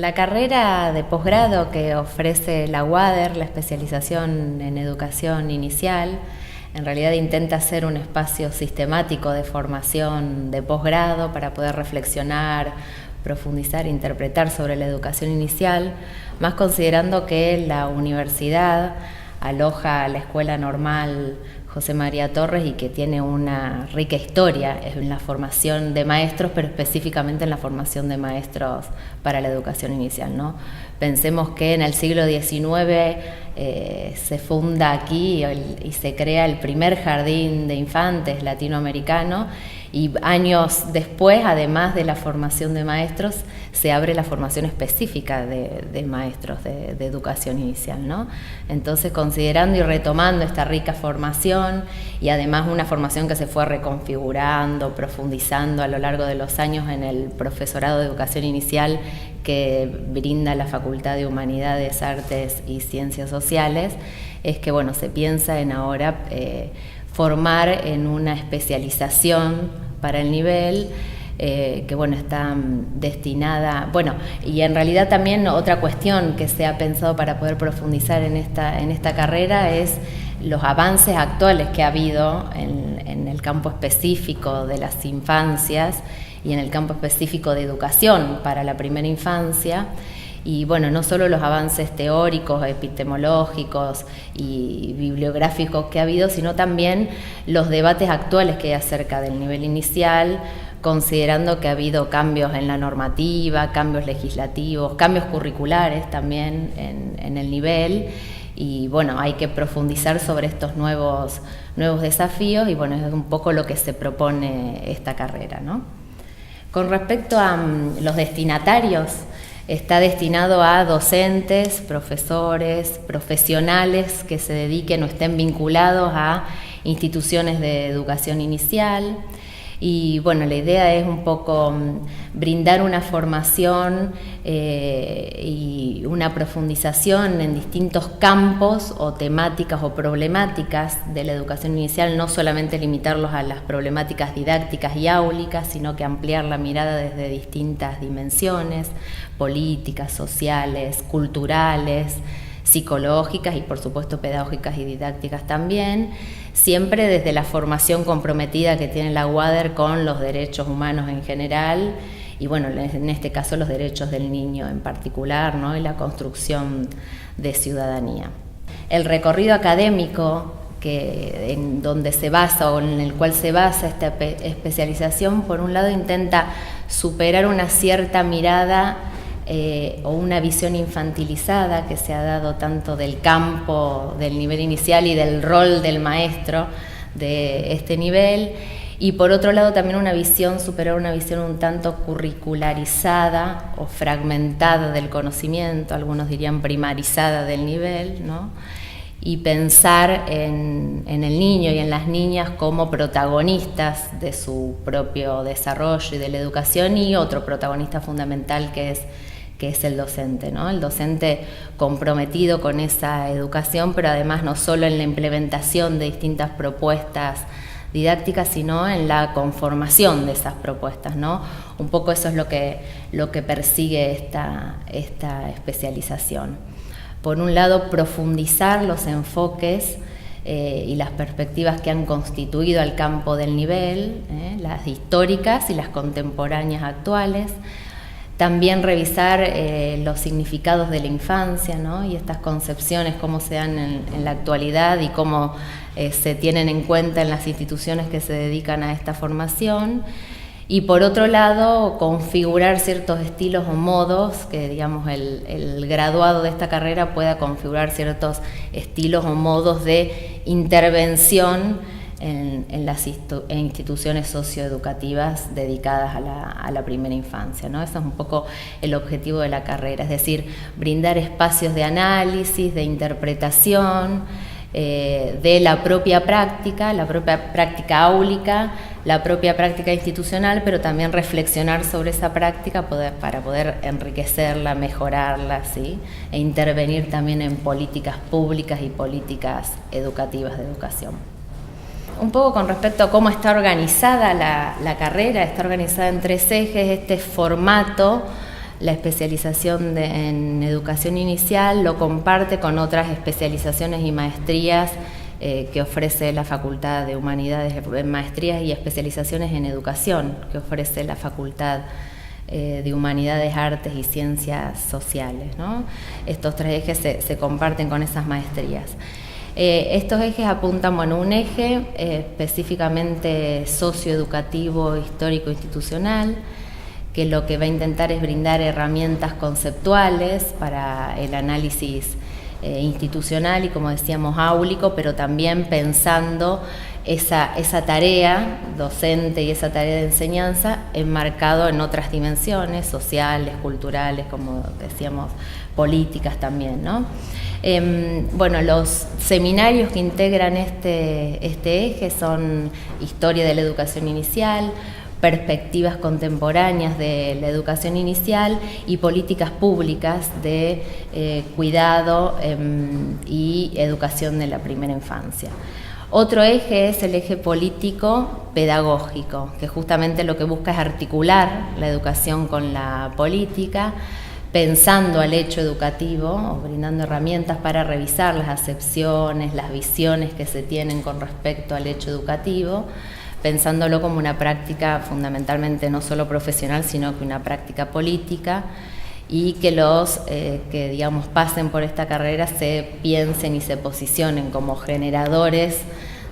La carrera de posgrado que ofrece la UADER, la especialización en educación inicial, en realidad intenta ser un espacio sistemático de formación de posgrado para poder reflexionar, profundizar, interpretar sobre la educación inicial, más considerando que la universidad aloja a la Escuela Normal José María Torres y que tiene una rica historia en la formación de maestros, pero específicamente en la formación de maestros para la educación inicial, ¿no? Pensemos que en el siglo XIX se funda aquí y se crea el primer jardín de infantes latinoamericano, y años después, además de la formación de maestros, se abre la formación específica de maestros de educación inicial, ¿no? Entonces, considerando y retomando esta rica formación, y además una formación que se fue reconfigurando, profundizando a lo largo de los años en el profesorado de educación inicial que brinda la Facultad de Humanidades, Artes y Ciencias Sociales, es que, bueno, se piensa en ahora formar en una especialización para el nivel que, bueno, está destinada, bueno, y en realidad también otra cuestión que se ha pensado para poder profundizar en esta carrera es los avances actuales que ha habido en el campo específico de las infancias y en el campo específico de educación para la primera infancia. Y bueno, no solo los avances teóricos, epistemológicos y bibliográficos que ha habido, sino también los debates actuales que hay acerca del nivel inicial, considerando que ha habido cambios en la normativa, cambios legislativos, cambios curriculares también en el nivel. Y bueno, hay que profundizar sobre estos nuevos desafíos, y bueno, es un poco lo que se propone esta carrera, ¿no? Con respecto a los destinatarios, está destinado a docentes, profesores, profesionales que se dediquen o estén vinculados a instituciones de educación inicial. Y bueno, la idea es un poco brindar una formación y una profundización en distintos campos o temáticas o problemáticas de la educación inicial, no solamente limitarlos a las problemáticas didácticas y áulicas, sino que ampliar la mirada desde distintas dimensiones, políticas, sociales, culturales, psicológicas y por supuesto pedagógicas y didácticas también, siempre desde la formación comprometida que tiene la UADER con los derechos humanos en general y bueno, en este caso los derechos del niño en particular, ¿no? Y la construcción de ciudadanía. El recorrido académico en donde se basa o en el cual se basa esta especialización, por un lado intenta superar una cierta mirada o una visión infantilizada que se ha dado tanto del campo, del nivel inicial y del rol del maestro de este nivel, y por otro lado también superar una visión un tanto curricularizada o fragmentada del conocimiento, algunos dirían primarizada del nivel, ¿no? Y pensar en el niño y en las niñas como protagonistas de su propio desarrollo y de la educación, y otro protagonista fundamental que es el docente, ¿no? El docente comprometido con esa educación, pero además no solo en la implementación de distintas propuestas didácticas, sino en la conformación de esas propuestas, ¿no? Un poco eso es lo que persigue esta especialización. Por un lado, profundizar los enfoques y las perspectivas que han constituido al campo del nivel, las históricas y las contemporáneas actuales. También revisar los significados de la infancia, ¿no? Y estas concepciones, cómo se dan en la actualidad y cómo se tienen en cuenta en las instituciones que se dedican a esta formación. Y por otro lado, configurar ciertos estilos o modos, que digamos el graduado de esta carrera pueda configurar ciertos estilos o modos de intervención en las instituciones socioeducativas dedicadas a la primera infancia, ¿no? Ese es un poco el objetivo de la carrera, es decir, brindar espacios de análisis, de interpretación, de la propia práctica áulica, la propia práctica institucional, pero también reflexionar sobre esa práctica para poder enriquecerla, mejorarla, ¿sí? E intervenir también en políticas públicas y políticas educativas de educación. Un poco con respecto a cómo está organizada la carrera, está organizada en 3 ejes. Este formato la especialización en educación inicial lo comparte con otras especializaciones y maestrías que ofrece la Facultad de Humanidades, maestrías y especializaciones en educación que ofrece la Facultad de Humanidades, Artes y Ciencias Sociales, ¿no? Estos tres ejes se comparten con esas maestrías. Estos ejes apuntan, bueno, un eje específicamente socioeducativo, histórico, institucional, que lo que va a intentar es brindar herramientas conceptuales para el análisis institucional y, como decíamos, áulico, pero también pensando esa tarea docente y esa tarea de enseñanza enmarcado en otras dimensiones sociales, culturales, como decíamos, políticas también, ¿no? Bueno, los seminarios que integran este eje son Historia de la Educación Inicial, Perspectivas Contemporáneas de la Educación Inicial y Políticas Públicas de Cuidado y Educación de la Primera Infancia. Otro eje es el eje político-pedagógico, que justamente lo que busca es articular la educación con la política, pensando al hecho educativo o brindando herramientas para revisar las acepciones, las visiones que se tienen con respecto al hecho educativo, pensándolo como una práctica fundamentalmente no solo profesional, sino que una práctica política, y que los que digamos pasen por esta carrera se piensen y se posicionen como generadores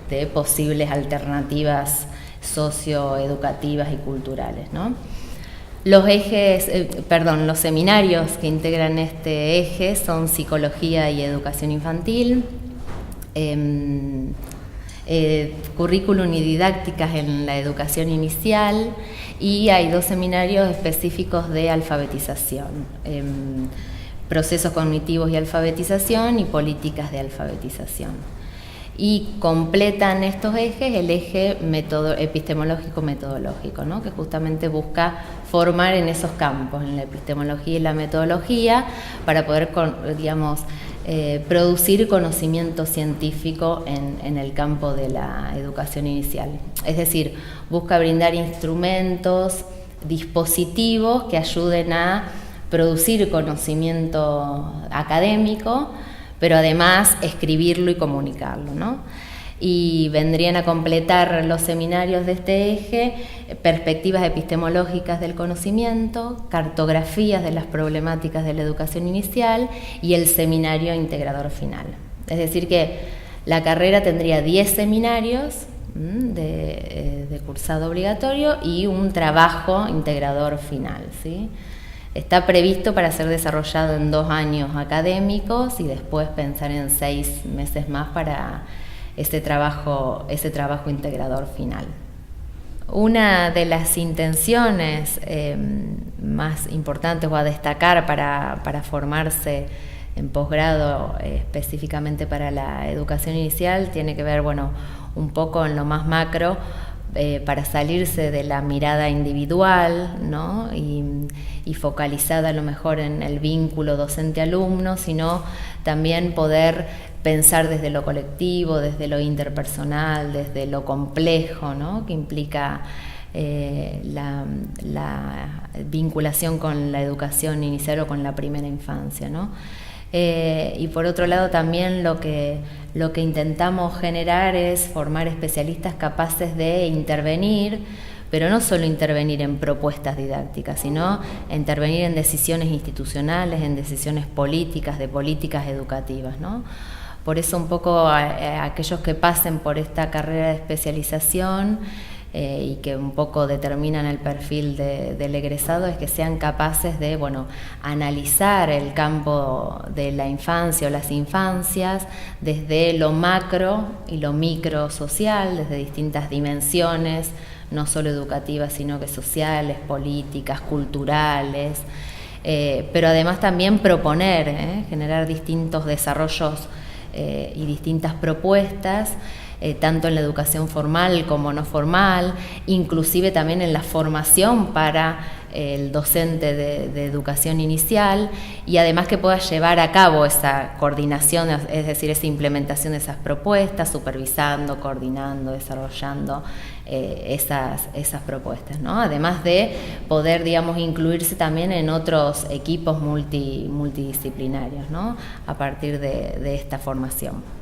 de posibles alternativas socioeducativas y culturales, ¿no? Los seminarios que integran este eje son Psicología y Educación Infantil, Currículum y Didácticas en la Educación Inicial, y hay 2 seminarios específicos de alfabetización, Procesos Cognitivos y Alfabetización y Políticas de Alfabetización. Y completan estos ejes el eje epistemológico-metodológico, ¿no? Que justamente busca formar en esos campos, en la epistemología y la metodología, para poder, digamos, producir conocimiento científico en el campo de la educación inicial. Es decir, busca brindar instrumentos, dispositivos que ayuden a producir conocimiento académico, pero además escribirlo y comunicarlo, ¿no? Y vendrían a completar los seminarios de este eje perspectivas epistemológicas del conocimiento, cartografías de las problemáticas de la educación inicial y el seminario integrador final. Es decir que la carrera tendría 10 seminarios de cursado obligatorio y un trabajo integrador final, ¿sí? Está previsto para ser desarrollado en 2 años académicos y después pensar en 6 meses más para ese trabajo integrador final. Una de las intenciones más importantes o a destacar para formarse en posgrado, específicamente para la educación inicial, tiene que ver, bueno, un poco en lo más macro, para salirse de la mirada individual, ¿no? y focalizada a lo mejor en el vínculo docente-alumno, sino también poder pensar desde lo colectivo, desde lo interpersonal, desde lo complejo, ¿no? Que implica la vinculación con la educación inicial o con la primera infancia, ¿no? Y por otro lado también lo que intentamos generar es formar especialistas capaces de intervenir, pero no solo intervenir en propuestas didácticas, sino intervenir en decisiones institucionales, en decisiones políticas, de políticas educativas, ¿no? Por eso un poco aquellos que pasen por esta carrera de especialización y que un poco determinan el perfil del egresado es que sean capaces de, bueno, analizar el campo de la infancia o las infancias desde lo macro y lo micro social, desde distintas dimensiones, no solo educativas, sino que sociales, políticas, culturales, pero además también proponer, generar distintos desarrollos y distintas propuestas, tanto en la educación formal como no formal, inclusive también en la formación para el docente de educación inicial, y además que pueda llevar a cabo esa coordinación, es decir, esa implementación de esas propuestas, supervisando, coordinando, desarrollando esas propuestas, ¿no? Además de poder, digamos, incluirse también en otros equipos multidisciplinarios, ¿no? A partir de esta formación.